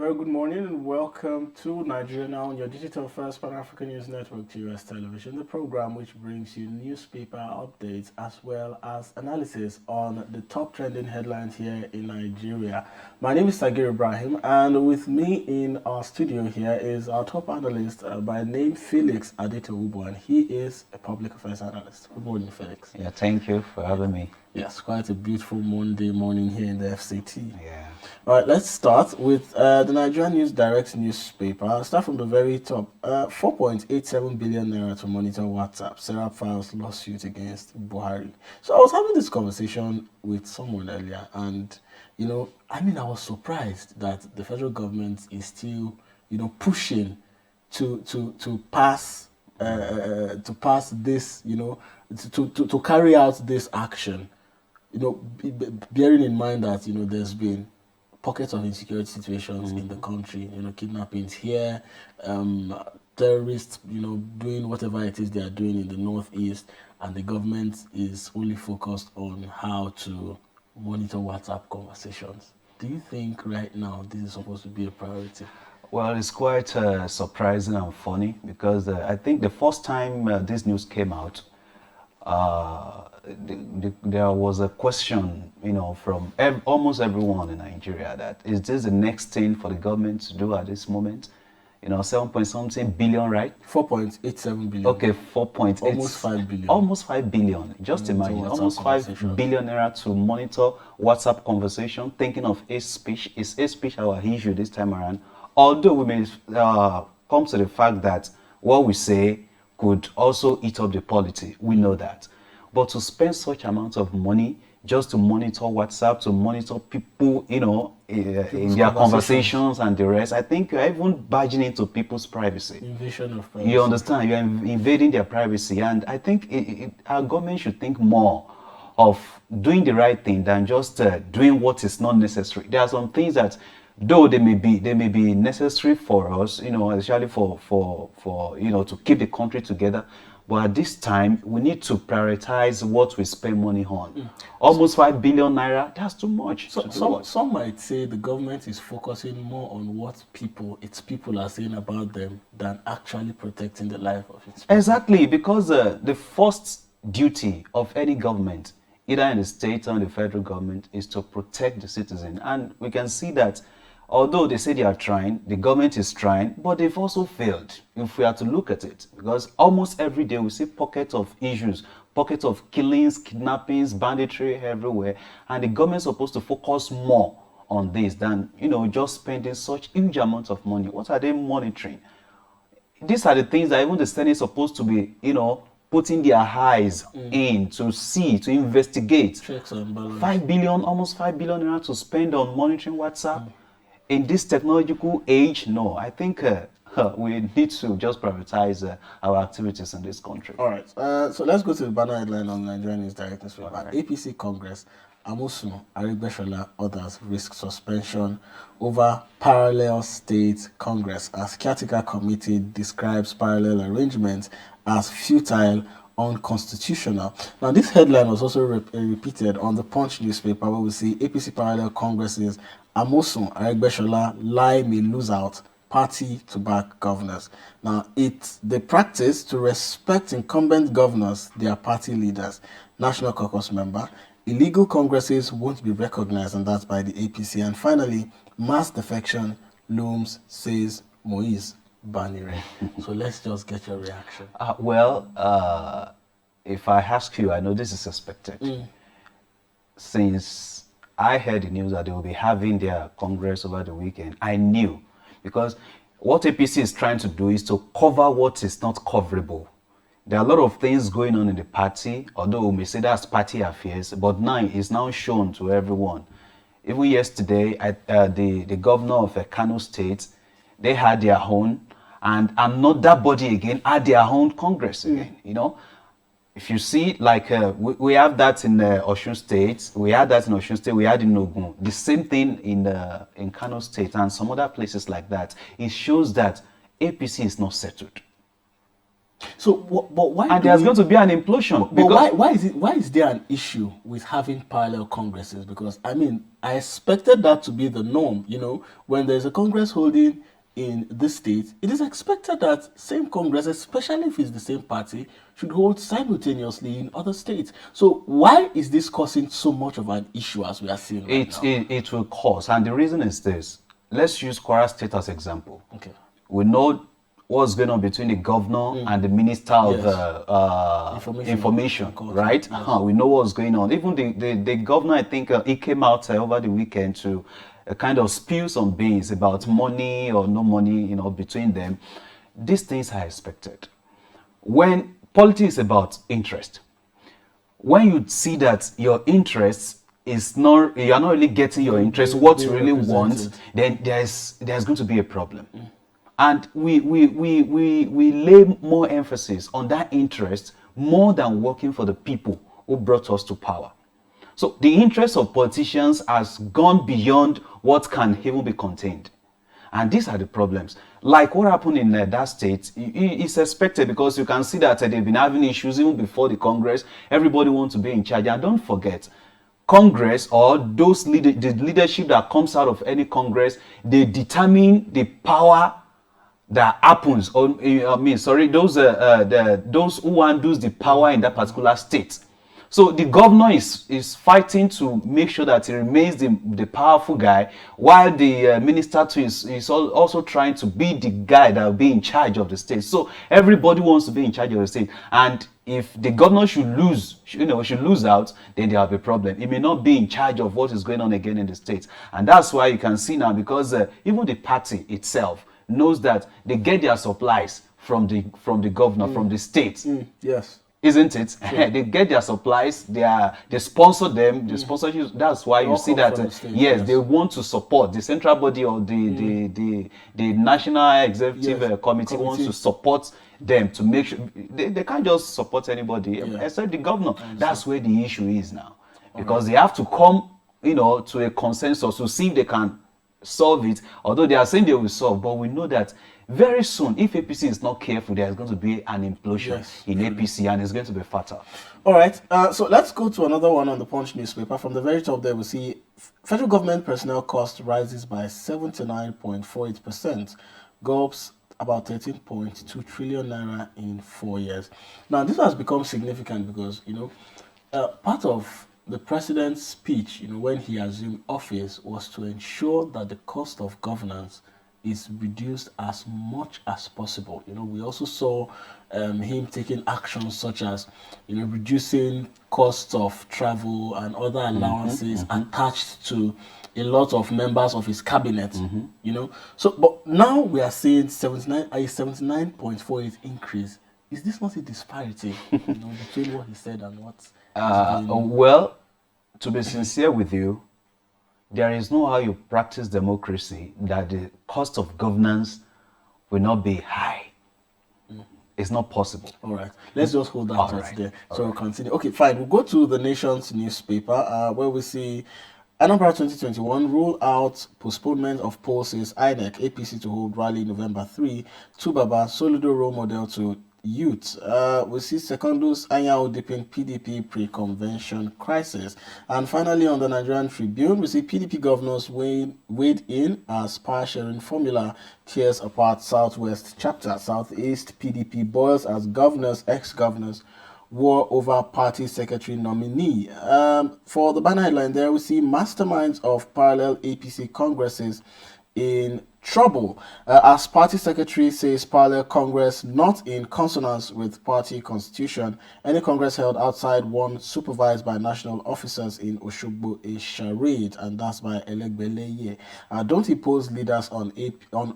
very good morning and welcome to Nigeria Now on your digital first Pan-African News Network TUS Television, the program which brings you newspaper updates as well as analysis on the top trending headlines here in Nigeria. My name is Sagir Ibrahim, and with me in our studio here is our top analyst by name Felix Adetowubu, and he is a public affairs analyst. Good morning, Felix. Yeah, thank you for having me. Yes, quite a beautiful Monday morning here in the FCT. Yeah. All right, let's start with the Nigerian News Direct newspaper. I'll start from the very top. 4.87 billion naira to monitor WhatsApp. Serap files lawsuit against Buhari. So I was having this conversation with someone earlier, and I was surprised that the federal government is still, pushing to pass this, to carry out this action. Bearing in mind that there's been pockets of insecurity situations in the country, kidnappings here, terrorists, doing whatever it is they are doing in the northeast, and the government is only focused on how to monitor WhatsApp conversations. Do you think right now this is supposed to be a priority? Well, it's quite surprising and funny because I think the first time this news came out, there was a question, from almost everyone in Nigeria that is this the next thing for the government to do at this moment? 7 point something billion, right? 4.87 billion. Okay, 4.8. Almost 5 billion. Almost 5 billion. Just imagine, almost 5 billion naira to monitor WhatsApp conversation, thinking of hate speech. Is hate speech our issue this time around? Although we may come to the fact that what we say could also eat up the polity. We know that. But to spend such amount of money just to monitor WhatsApp, to monitor people, in their conversations and the rest, I think you're even barging into people's privacy. Invasion of privacy. You understand? You're invading their privacy. And I think our government should think more of doing the right thing than just doing what is not necessary. There are some things that, though they may be necessary for us, especially for to keep the country together. But at this time, we need to prioritize what we spend money on. Almost 5 billion naira, that's too much. Some might say the government is focusing more on what its people are saying about them than actually protecting the life of its people. Exactly, because the first duty of any government, either in the state or in the federal government, is to protect the citizen. And we can see that although they say they are trying, the government is trying, but they've also failed, if we are to look at it. Because almost every day we see pockets of issues, pockets of killings, kidnappings, banditry everywhere. And the government is supposed to focus more on this than, just spending such huge amounts of money. What are they monitoring? These are the things that even the Senate is supposed to be, putting their eyes in to see, to investigate. Checks and balances. 5 billion, almost 5 billion naira to spend on monitoring WhatsApp. In this technological age, no. I think we need to just prioritize our activities in this country. All right. So let's go to the banner headline on the Nigerian News Direct newspaper. Right. APC Congress, Amosun, Aregbesola, others risk suspension over parallel state Congress as caretaker committee describes parallel arrangements as futile, unconstitutional. Now, this headline was also repeated on the Punch newspaper, where we see APC parallel congresses, Amosun, Aregbesola lie may lose out, party to back governors. Now, it's the practice to respect incumbent governors, their party leaders. National Caucus member, illegal congresses won't be recognized, and that's by the APC. And finally, mass defection looms, says Moise Banire. So let's just get your reaction. If I ask you, I know this is expected. Since I heard the news that they will be having their Congress over the weekend, I knew. Because what APC is trying to do is to cover what is not coverable. There are a lot of things going on in the party, although we may say that's party affairs, but now it's now shown to everyone. Even yesterday, the governor of Kano State, they had their own, and another body again had their own Congress again, If you see, like we have that in Osun State, we had that in Osun State, we had in Ogun, the same thing in Kano State and some other places like that. It shows that APC is not settled. So, but why And do there's we? going to be an implosion But because why is there an issue with having parallel congresses? Because I mean, I expected that to be the norm. You know, when there's a congress holding in this state, it is expected that same congress, especially if it's the same party, should hold simultaneously in other states. So why is this causing so much of an issue as we are seeing right now? it will cause. And the reason is this. Let's use Kwara State as example. Okay. We know what's going on between the governor and the minister of Yes. information, And culture. right? Yes. We know what's going on. Even the governor, I think he came out over the weekend to kind of spill some beans about money or no money, between them. These things are expected. When politics is about interest, when you see that your interest is not, you are not really getting your interest, what you being really want, represented. then there's going to be a problem. And we lay more emphasis on that interest more than working for the people who brought us to power. So the interest of politicians has gone beyond what can even be contained. And these are the problems. Like what happened in that state, it's expected because you can see that they've been having issues even before the Congress. Everybody wants to be in charge. And don't forget, Congress or the leadership that comes out of any Congress, they determine the power that happens. Or I mean, sorry, those who handles the power in that particular state. So the governor is fighting to make sure that he remains the powerful guy, while the minister too is also trying to be the guy that will be in charge of the state. So everybody wants to be in charge of the state, and if the governor should lose out, then there will be a problem. He may not be in charge of what is going on again in the state, and that's why you can see now, because even the party itself knows that they get their supplies from the governor, from the state. Yes. Isn't it? Sure. They get their supplies, they sponsor them, the sponsorship. That's why you see that yes, they want to support the central body or the national executive committee wants to support them to make sure they can't just support anybody except the governor. That's where the issue is now, because they have to come to a consensus to see if they can solve it. Although they are saying they will solve, but we know that very soon, if APC is not careful, there is going to be an implosion in APC, and it's going to be fatal. All right, so let's go to another one on the Punch newspaper. From the very top there, we see federal government personnel cost rises by 79.48%, gulps about 13.2 trillion naira in 4 years. Now, this has become significant because, part of the president's speech, when he assumed office, was to ensure that the cost of governance is reduced as much as possible. We also saw him taking actions such as, reducing costs of travel and other allowances attached to a lot of members of his cabinet. So, but now we are seeing a 79.48 increase. Is this not a disparity, between what he said and what? Well, to be sincere with you, there is no how you practice democracy that the cost of governance will not be high. It's not possible. All right. Let's just hold that thought there. So we'll continue. Okay, fine. We'll go to the Nation's newspaper where we see Anambra 2021 rule out postponement of polls, says INEC, APC to hold rally November 3. Tubaba, Soludo role model to youth. We see Secondus Anyao dipping PDP pre-convention crisis. And finally, on the Nigerian Tribune, we see PDP governors weighed in as power sharing formula tears apart Southwest chapter. Southeast PDP boils as governors, ex-governors war over party secretary nominee. For the banner headline there, we see masterminds of parallel APC congresses in trouble as party secretary says parallel congress not in consonance with party constitution. Any congress held outside one supervised by national officers in Oshogbo is charade, and that's by Aregbesola. Don't impose leaders on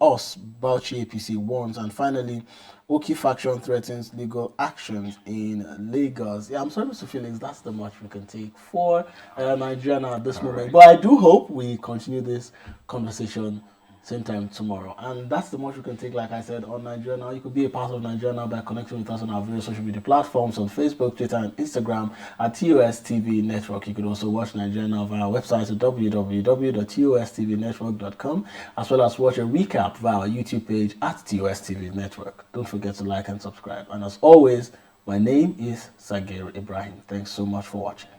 us, Bauchi APC warns. And finally, Oki faction threatens legal actions in Lagos. I'm sorry, Mr. Felix, that's the much we can take for Nigeria at this moment. But I do hope we continue this conversation Same time tomorrow. And that's the much we can take, like I said, on Nigeria Now. You could be a part of Nigeria Now by connecting with us on our various social media platforms on Facebook, Twitter, and Instagram at TOS TV Network. You could also watch Nigeria Now via our website at www.tostvnetwork.com, as well as watch a recap via our YouTube page at TOS TV Network. Don't forget to like and subscribe. And as always, my name is Sagir Ibrahim. Thanks so much for watching.